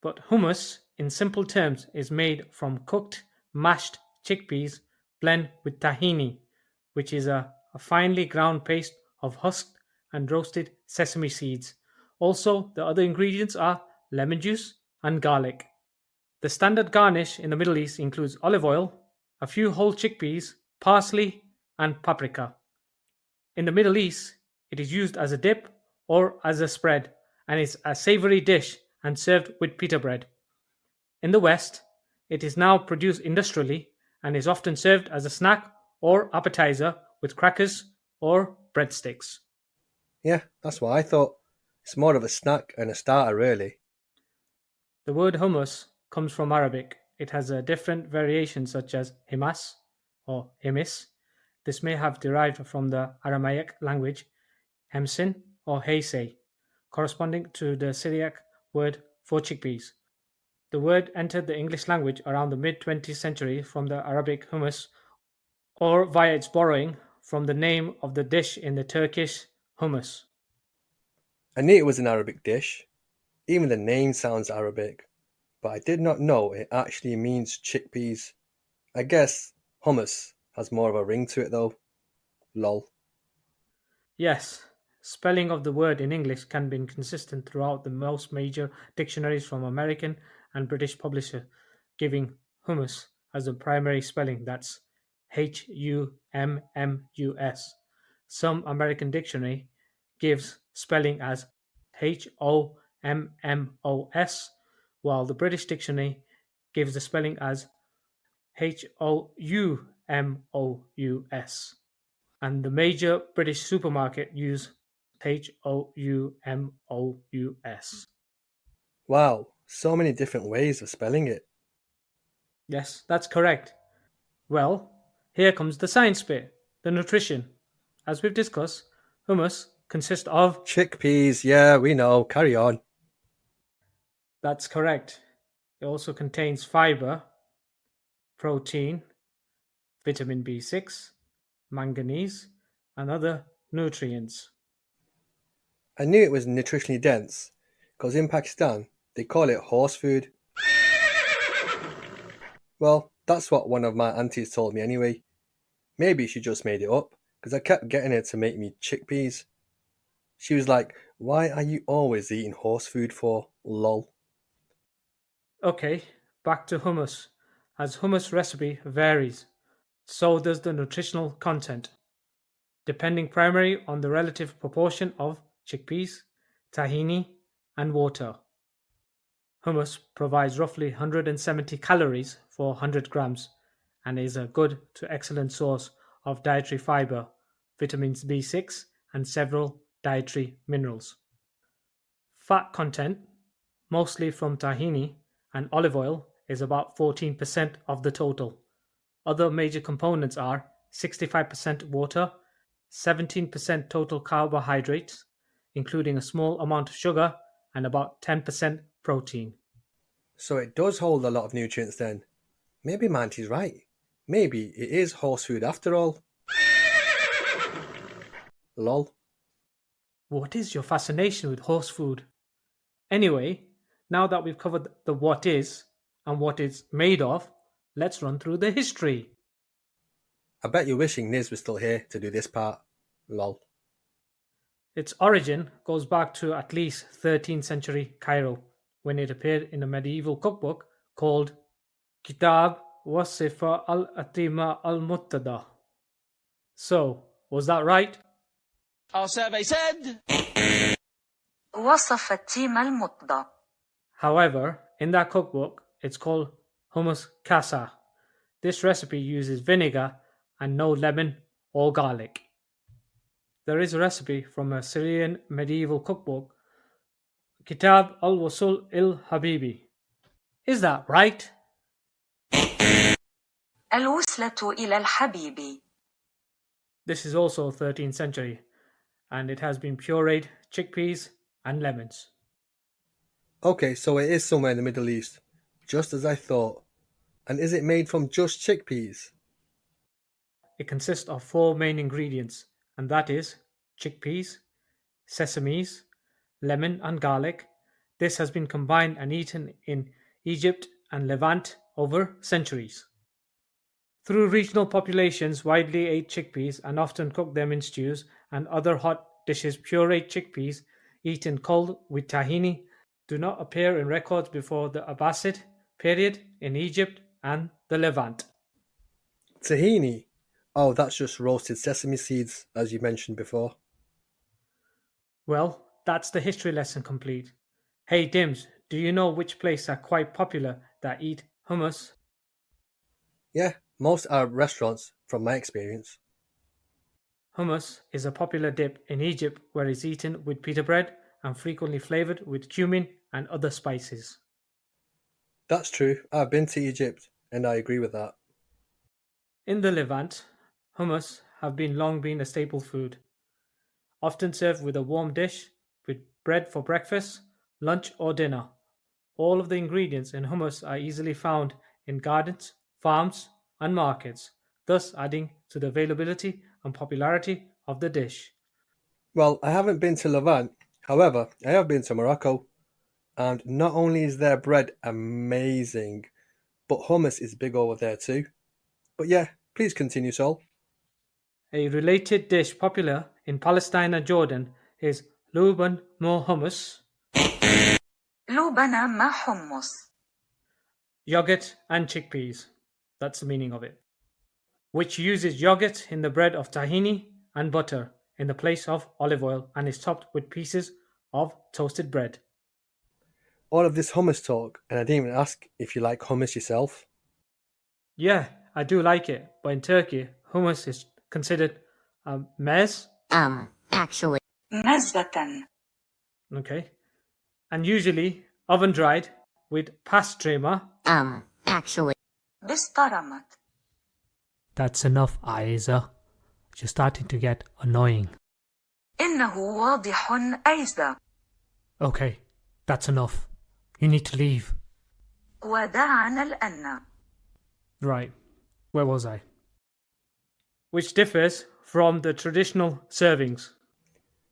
But hummus, in simple terms, is made from cooked, mashed chickpeas blend with tahini, which is a finely ground paste of husked and roasted sesame seeds. Also, the other ingredients are lemon juice and garlic. The standard garnish in the Middle East includes olive oil, a few whole chickpeas, parsley, and paprika. In the Middle East, it is used as a dip or as a spread and is a savory dish and served with pita bread. In the West, it is now produced industrially and is often served as a snack or appetizer with crackers or breadsticks. Yeah, that's what I thought. It's more of a snack and a starter, really. The word hummus comes from Arabic. It has a different variations such as himas or himis. This may have derived from the Aramaic language hemsin or heysei, corresponding to the Syriac word for chickpeas. The word entered the English language around the mid 20th century from the Arabic hummus or via its borrowing from the name of the dish in the Turkish hummus. I knew it was an Arabic dish. Even the name sounds Arabic, but I did not know it actually means chickpeas. I guess hummus has more of a ring to it though. Lol. Yes, spelling of the word in English can be inconsistent throughout the most major dictionaries from American and British publishers, giving hummus as the primary spelling. That's Hummus. Some American dictionary gives spelling as Hommos, while the British dictionary gives the spelling as Houmous, and the major British supermarket use Houmous. Wow, so many different ways of spelling it. Yes, that's correct. Well, here comes the science bit, the nutrition. As we've discussed, hummus consists of. Chickpeas, yeah, we know. Carry on. That's correct. It also contains fiber, protein, vitamin B6, manganese, and other nutrients. I knew it was nutritionally dense, because in Pakistan they call it horse food. Well, that's what one of my aunties told me anyway. Maybe she just made it up, because I kept getting her to make me chickpeas. She was like, "Why are you always eating horse food for? Lol." Okay, back to hummus. As hummus recipe varies, so does the nutritional content, depending primarily on the relative proportion of chickpeas, tahini, and water. Hummus provides roughly 170 calories for 100 grams and is a good to excellent source of dietary fiber, vitamins B6, and several dietary minerals. Fat content, mostly from tahini and olive oil, is about 14% of the total. Other major components are 65% water, 17% total carbohydrates, including a small amount of sugar, and about 10% protein. So it does hold a lot of nutrients then. Maybe my auntie's right. Maybe it is horse food after all. Lol. What is your fascination with horse food? Anyway, now that we've covered the what is and what it's made of, let's run through the history. I bet you're wishing Niz was still here to do this part. Lol. Its origin goes back to at least 13th century Cairo, when it appeared in a medieval cookbook called Kitab Wasifa al-Atima al-Muttada. So, was that right? Our survey said. وصف التيم المضة. However, in that cookbook, it's called hummus kasa. This recipe uses vinegar and no lemon or garlic. There is a recipe from a Syrian medieval cookbook, Kitab al-Wasul il-Habibi. Is that right? الوصلة إلى الحبيب. This is also 13th century, and it has been pureed chickpeas and lemons. Okay, so it is somewhere in the Middle East, just as I thought. And is it made from just chickpeas? It consists of four main ingredients, and that is chickpeas, sesames, lemon and garlic, This has been combined and eaten in Egypt and Levant over centuries. Through regional populations widely ate chickpeas and often cooked them in stews and other hot dishes. Pureed chickpeas, eaten cold with tahini, do not appear in records before the Abbasid period in Egypt and the Levant. Tahini. Oh, that's just roasted sesame seeds, as you mentioned before. Well, that's the history lesson complete. Hey Dims, do you know which places are quite popular that eat hummus? Yeah, most Arab restaurants, from my experience. Hummus is a popular dip in Egypt where it's eaten with pita bread and frequently flavored with cumin and other spices. That's true. I've been to Egypt, and I agree with that. In the Levant, hummus have been long been a staple food, often served with a warm dish with bread for breakfast, lunch or dinner. All of the ingredients in hummus are easily found in gardens, farms and markets, thus adding to the availability and popularity of the dish. Well, I haven't been to Levant. However, I have been to Morocco, and not only is their bread amazing, but hummus is big over there too. But yeah, please continue, Sol. A related dish popular in Palestine and Jordan is Luban mo hummus, لبن مع حمص. yogurt and chickpeas. That's the meaning of it. Which uses yogurt in the bread of tahini and butter in the place of olive oil and is topped with pieces of toasted bread. All of this hummus talk, and I didn't even ask if you like hummus yourself. Yeah, I do like it, but in Turkey, hummus is considered a mez, Actually. مزة. okay, and usually oven dried with pastrama. Actually. بسطرمت. That's enough, Aiza. You're starting to get annoying. إنه واضح أيضا. Okay, that's enough. You need to leave. ودعنا الآن. Right, where was I? Which differs from the traditional servings.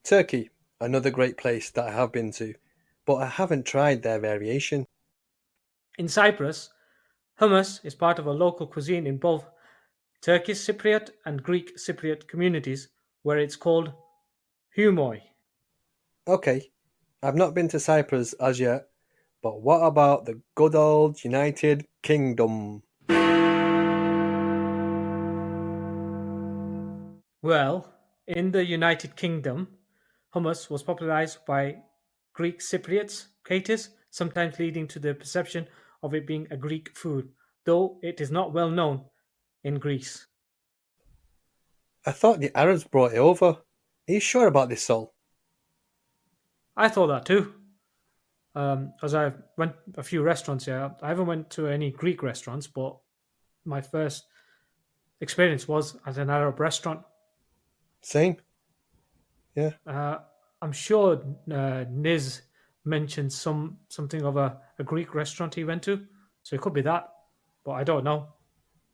Turkey, another great place that I have been to, but I haven't tried their variation. In Cyprus, hummus is part of a local cuisine in both Turkish Cypriot and Greek Cypriot communities, where it's called humoi. Okay, I've not been to Cyprus as yet, but what about the good old United Kingdom? Well, in the United Kingdom, hummus was popularized by Greek Cypriots, Catus, sometimes leading to the perception of it being a Greek food, though it is not well known in Greece. I thought the Arabs brought it over. Are you sure about this, Sol? I thought that too. As I went a few restaurants here, I haven't went to any Greek restaurants, but my first experience was at an Arab restaurant. Same. Yeah. I'm sure Niz mentioned something of a Greek restaurant he went to, so it could be that, but I don't know.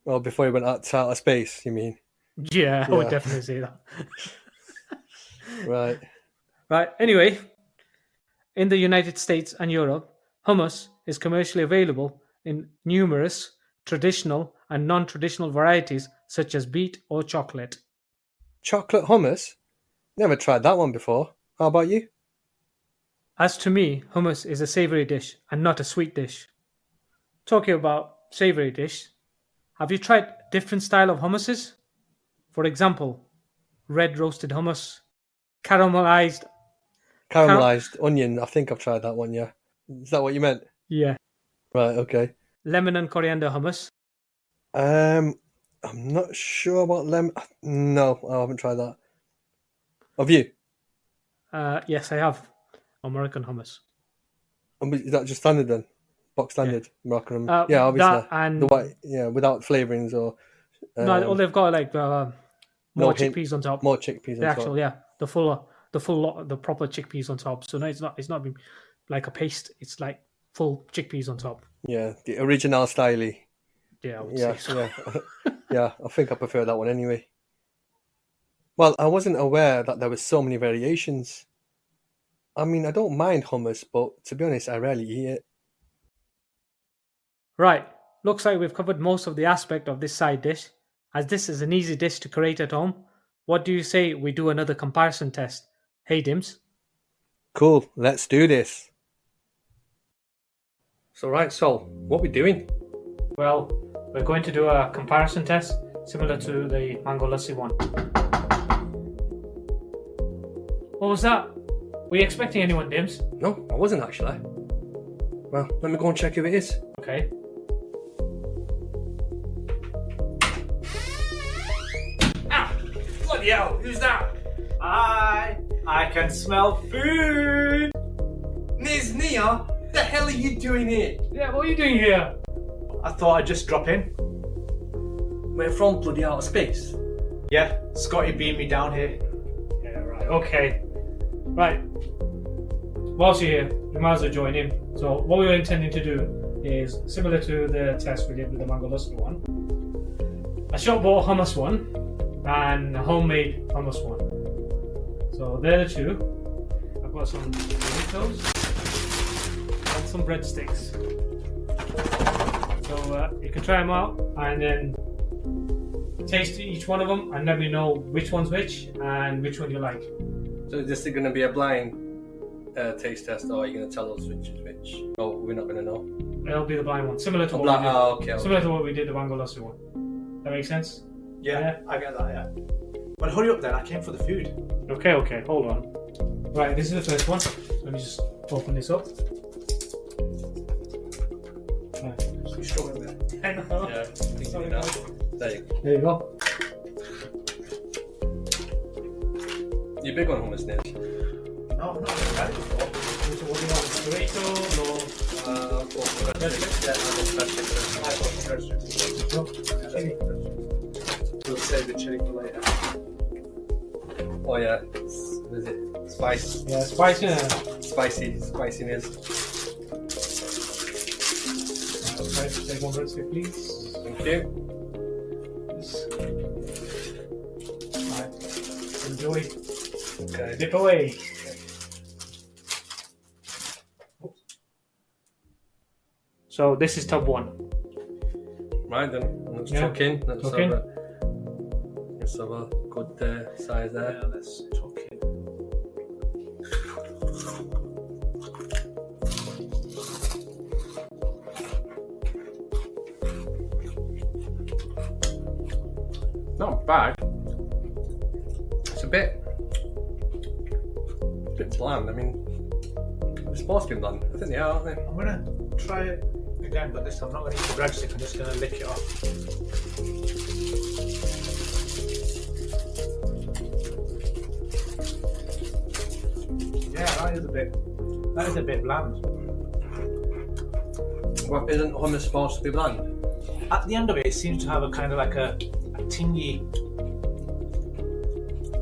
Well, before he went out to outer space, you mean? Yeah, I would Yeah. definitely say that. Right. Right. Anyway, in the United States and Europe, hummus is commercially available in numerous traditional and non-traditional varieties such as beet or chocolate. Chocolate hummus? Never tried that one before. How about you? As to me, hummus is a savory dish and not a sweet dish. Talking about savory dish, have you tried different style of hummuses? For example, red roasted hummus, caramelized. Caramelized onion. I think I've tried that one, yeah. Is that what you meant? Yeah. Right, okay. Lemon and coriander hummus. I'm not sure about lemon. No, I haven't tried that. Have you? Yes, I have. American hummus. Is that just standard then? Box standard Moroccan. That obviously. and The white, without flavorings or no, all they've got like more no hint- chickpeas on top. more chickpeas on The top. actual, the full lot, the proper chickpeas on top. So no, it's not like a paste. It's like full chickpeas on top. Yeah, the original style. Yeah, I would Yeah, say so. yeah. Yeah, I think I prefer that one anyway. Well, I wasn't aware that there were so many variations. I mean, I don't mind hummus, but to be honest, I rarely eat it. Right, looks like we've covered most of the aspect of this side dish. As this is an easy dish to create at home, what do you say we do another comparison test? Hey Dims. Cool, let's do this. So right, Sol, what we doing? Well, we're going to do a comparison test similar to the mango lassi one. What was that? Were you expecting anyone, Dims? No, I wasn't actually. Well, let me go and check if it is. Okay. Ah! Bloody hell, who's that? I can smell food! Niz Nia, the hell are you doing here? Yeah, what are you doing here? I thought I'd just drop in. We're from bloody outer space. Yeah, Scotty beamed me down here. Yeah, right, okay. Right. Whilst you're here, you might as well join in. So what we were intending to do is similar to the test we did with the mango lassi one. A shop bought hummus one and a homemade hummus one. So they're the two. I've got some burritos and some breadsticks. So you can try them out and then taste each one of them and let me know which one's which and which one you like. So is this going to be a blind taste test, or are you going to tell us which is which? Oh, we're not going to know. It'll be the blind one, similar to Oh, what blind, we did. okay. Similar to what we did the mango lassi one. That makes sense? Yeah, I get that, yeah. Well, hurry up then, I came for the food. Okay, hold on. Right, this is the first one. Let me just open this up. Right. You're struggling there. I know. Yeah, Sorry, no. guys. There you go. There you go. You big on hummus, Niz? No, not really. So what do you want? Burrito We'll save the chili for later. Oh yeah, what is it? Spice. Yeah, spicy. Spiciness. Right, take one breadstick, please. Thank you. Yes. Right. Enjoy. Okay. Dip away. So this is top one. Right then, let's Yeah. tuck in. Let's Tuck in. have a good size there. Yeah, let's talk in. Not bad. It's a bit bland. I mean, they're supposed to be bland. I think they are, aren't they? I'm gonna try it again, but this time I'm not gonna eat the breadstick, I'm just gonna lick it off. Yeah, that is a bit bland. Well, isn't hummus supposed to be bland? At the end of it, it seems to have a kind of like a tingy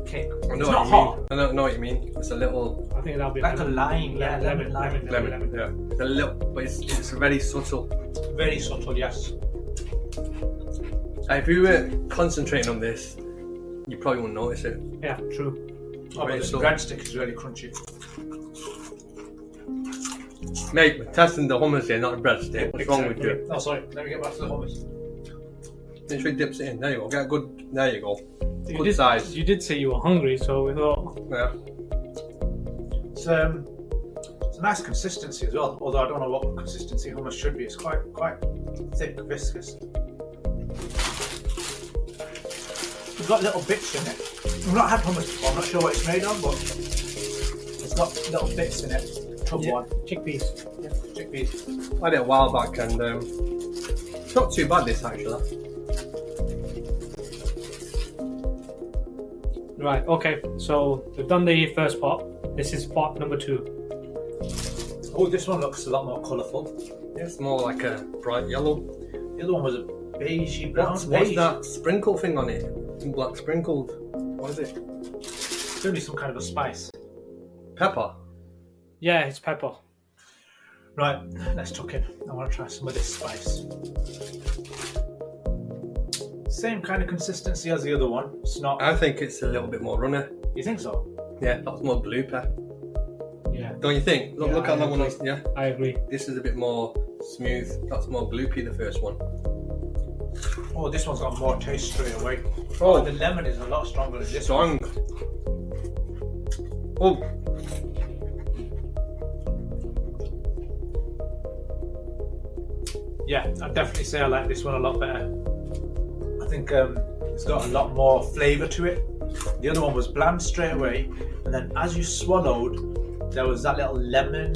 kick. I know It's what not you hot. mean. I don't know what you mean. It's a little I think that'll be Like a lemon. lime, yeah, lemon. lemon. Yeah, it's a little, but it's very subtle. Very subtle, yes. If you were concentrating on this, you probably wouldn't notice it. Yeah, true. Oh, but Very the subtle. breadstick is really crunchy. Mate, we're testing the hummus here, not the breadstick. What's wrong with you? Oh, sorry. Let me get back to the hummus. Make sure you dips it in. There you go. Get a good. There you go. You Good did, size. You did say you were hungry, so we thought. Yeah. It's a nice consistency as well. Although I don't know what consistency hummus should be. It's quite thick, viscous. It's got little bits in it. I've not had hummus before. I'm not sure what it's made of, but it's got little bits in it. Tub Yeah. one. Chickpeas. Yeah, chickpeas. I had it a while back, and it's not too bad. This actually. Right, okay, so we've done the first pot. This is pot number 2. Oh, this one looks a lot more colourful. Yeah, it's more like a bright yellow. The other one was a beigey brown. What's beige. that sprinkle thing on it? Some black sprinkled. What is it? It's going to be some kind of a spice. Pepper. Yeah, it's pepper. Right, let's chuck in. I want to try some of this spice. Same kind of consistency as the other one. It's not. I think it's a little bit more runner. You think so? Yeah, that's more blue pepper. Yeah. Don't you think? Look, Yeah, look how I that one agree. is. Yeah, I agree. this is a bit more smooth. That's more gloopy, the first one. Oh, this one's got more taste straight away. Oh. The lemon is a lot stronger than this Strong. Oh, Yeah, I'd definitely say I like this one a lot better. I think it's got a lot more flavour to it. The other one was bland straight away, and then as you swallowed, there was that little lemon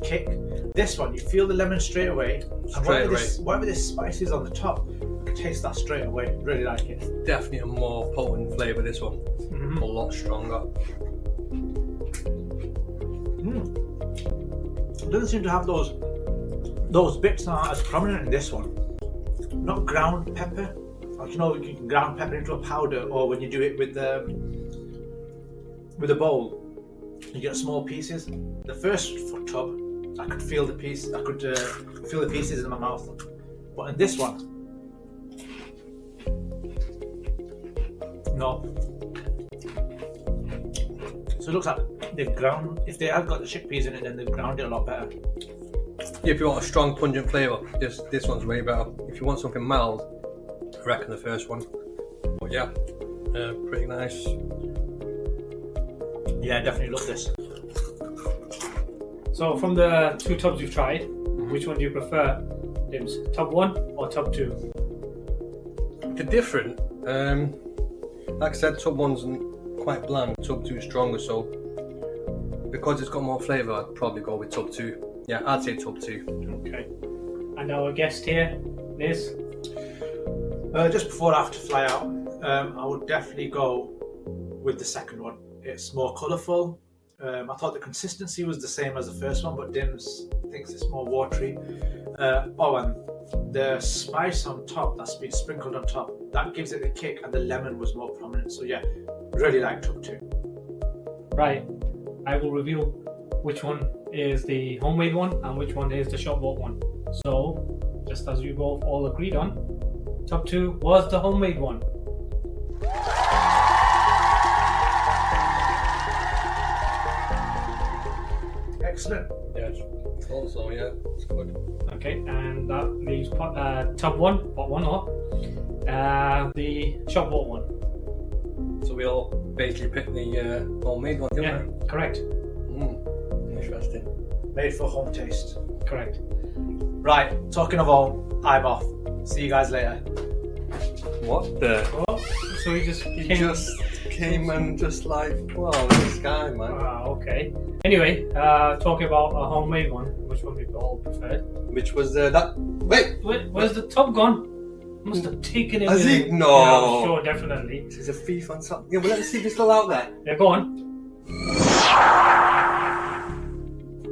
kick. This one, you feel the lemon straight away, and whatever this spice is on the top, you can taste that straight away. Really like it. definitely a more potent flavour, this one. A lot stronger. It doesn't seem to have those bits that aren't as prominent in this one. Not ground pepper. Like, you know, you can ground pepper into a powder, or when you do it with a bowl, you get small pieces. The first tub, I could feel the piece. I could feel the pieces in my mouth. But in this one, no. So it looks like they've ground. If they have got the chickpeas in it, then they've ground it a lot better. Yeah, if you want a strong, pungent flavour, this one's way better. If you want something mild, I reckon the first one. But yeah, pretty nice. Yeah, definitely love this. So from the two tubs you've tried, which one do you prefer? James, tub 1 or tub 2? They're different. Like I said, tub 1's quite bland, tub 2's stronger, so because it's got more flavour, I'd probably go with tub 2. Yeah, I'd say tub 2. Okay. And our guest here, Liz? Just before I have to fly out, I would definitely go with the second one. It's more colourful. I thought the consistency was the same as the first one, but Dims thinks it's more watery. And the spice on top that's been sprinkled on top, that gives it the kick, and the lemon was more prominent. So yeah, really like tub 2. Right. I will reveal which one is the homemade one and which one is the shop bought one. So, just as you both all agreed on, tub 2 was the homemade one. Excellent. Yeah, also, yeah, it's good. Okay, and that leaves tub 1, pot 1 or the shop bought one. So we all basically picked the homemade one, didn't Yeah, we? correct. Interesting. Made for home taste. Correct. Right, talking of home, I'm off. See you guys later. What the? Oh, so he just He came. just came and just like, wow, this guy, man. Okay. Anyway, talking about a homemade one, which one we all preferred. Which was that? Wait, Where's the tub gone? Must have taken it. Has with he? him. No. Yeah, I'm sure, definitely. this is a thief on something. Yeah, well, let's see if it's still out there. Yeah, go on.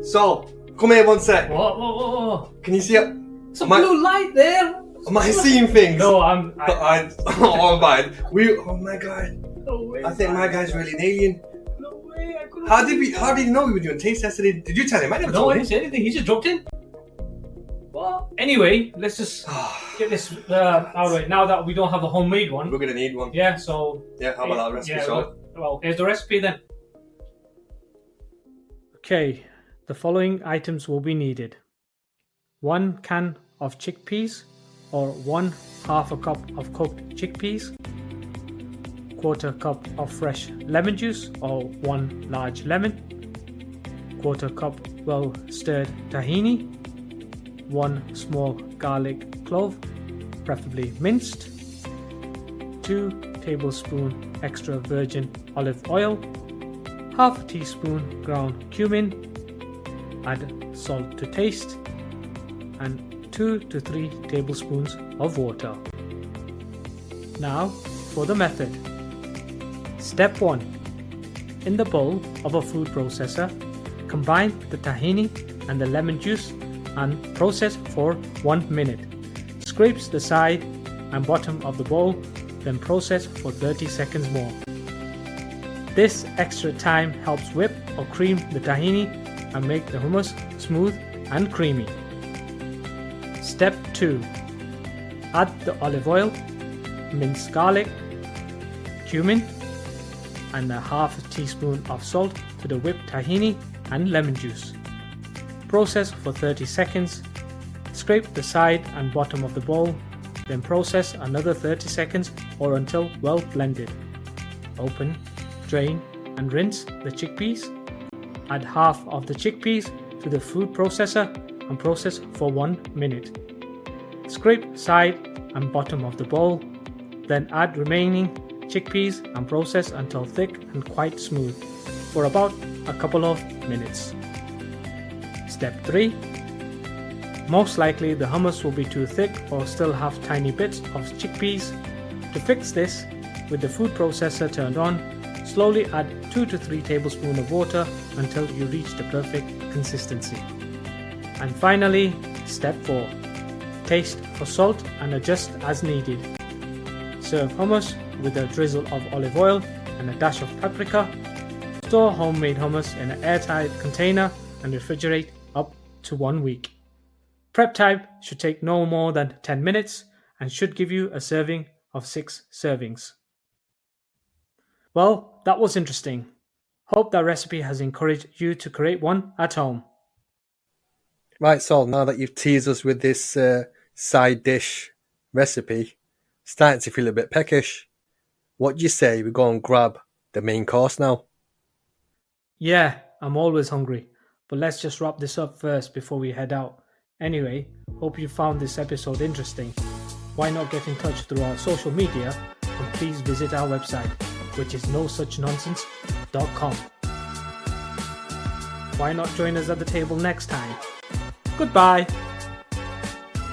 So, come here one sec. Whoa. Can you see it? It's a Am I- blue light there. Am I seeing things? No, Oh man, oh my god. No way. I think my guy's really an alien. No way. I couldn't. How did he know we were doing taste tests today? Did you tell him? I never No, told I him. didn't say anything. He just jumped in. Well, anyway, let's just get this out of it. Now that we don't have the homemade one. We're gonna need one. Yeah, so. Yeah, how about that recipe? Yeah, So, well, here's the recipe then. Okay, the following items will be needed: 1 can of chickpeas, or 1/2 a cup of cooked chickpeas, 1/4 cup of fresh lemon juice, or 1 large lemon, 1/4 cup well stirred tahini, 1 small garlic clove, preferably minced, 2 tablespoons extra virgin olive oil, 1/2 teaspoon ground cumin, add salt to taste, and 2 to 3 tablespoons of water. Now for the method. Step 1. In the bowl of a food processor, combine the tahini and the lemon juice and process for 1 minute. Scrapes the side and bottom of the bowl, then process for 30 seconds more. This extra time helps whip or cream the tahini and make the hummus smooth and creamy. Step 2. Add the olive oil, minced garlic, cumin, and a 1/2 teaspoon of salt to the whipped tahini and lemon juice. Process for 30 seconds. Scrape the side and bottom of the bowl, then process another 30 seconds or until well blended. Open, drain and rinse the chickpeas. Add half of the chickpeas to the food processor and process for 1 minute. Scrape side and bottom of the bowl, then add remaining chickpeas and process until thick and quite smooth for about a couple of minutes. Step 3. Most likely the hummus will be too thick or still have tiny bits of chickpeas. To fix this, with the food processor turned on, slowly add 2 to 3 tablespoons of water until you reach the perfect consistency. And finally, step 4. Taste for salt and adjust as needed. Serve hummus with a drizzle of olive oil and a dash of paprika. Store homemade hummus in an airtight container and refrigerate up to 1 week. Prep time should take no more than 10 minutes and should give you a serving of 6 servings. Well, that was interesting. Hope that recipe has encouraged you to create one at home. Right, Sol, now that you've teased us with this side dish recipe, starting to feel a bit peckish. What do you say we go and grab the main course now? Yeah, I'm always hungry, but let's just wrap this up first before we head out. Anyway, hope you found this episode interesting. Why not get in touch through our social media, and please visit our website, which is nosuchnonsense.com. Why not join us at the table next time? Goodbye!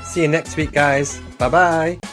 See you next week, guys. Bye-bye.